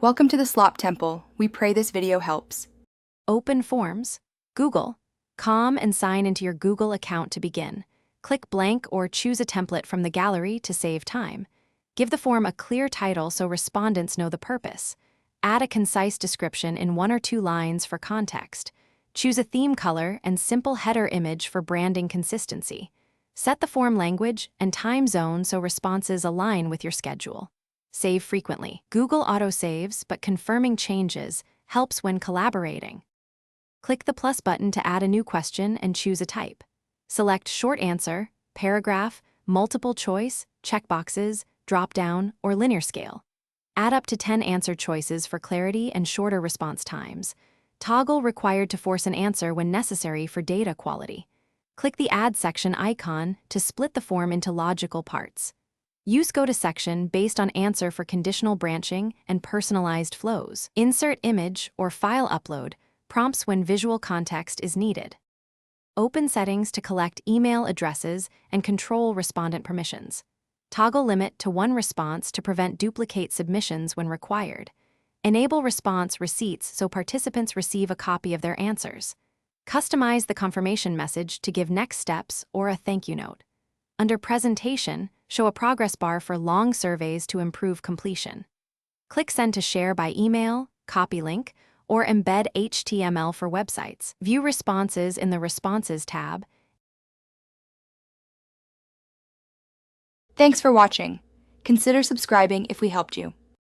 Welcome to the Slop Temple. We pray this video helps. Open Forms, Google. And sign into your Google account to begin. Click blank or choose a template from the gallery to save time. Give the form a clear title so respondents know the purpose. Add a concise description in 1 or 2 lines for context. Choose a theme color and simple header image for branding consistency. Set the form language and time zone so responses align with your schedule. Save frequently. Google autosaves, but confirming changes helps when collaborating. Click the plus button to add a new question and choose a type. Select short answer, paragraph, multiple choice, checkboxes, drop-down, or linear scale. Add up to 10 answer choices for clarity and shorter response times. Toggle required to force an answer when necessary for data quality. Click the Add section icon to split the form into logical parts. Use Go to section based on answer for conditional branching and personalized flows. Insert image or file upload, prompts when visual context is needed. Open settings to collect email addresses and control respondent permissions. Toggle limit to 1 response to prevent duplicate submissions when required. Enable response receipts so participants receive a copy of their answers. Customize the confirmation message to give next steps or a thank you note. Under Presentation, show a progress bar for long surveys to improve completion. Click Send to share by email, copy link, or embed HTML for websites. View responses in the Responses tab. Thanks for watching. Consider subscribing if we helped you.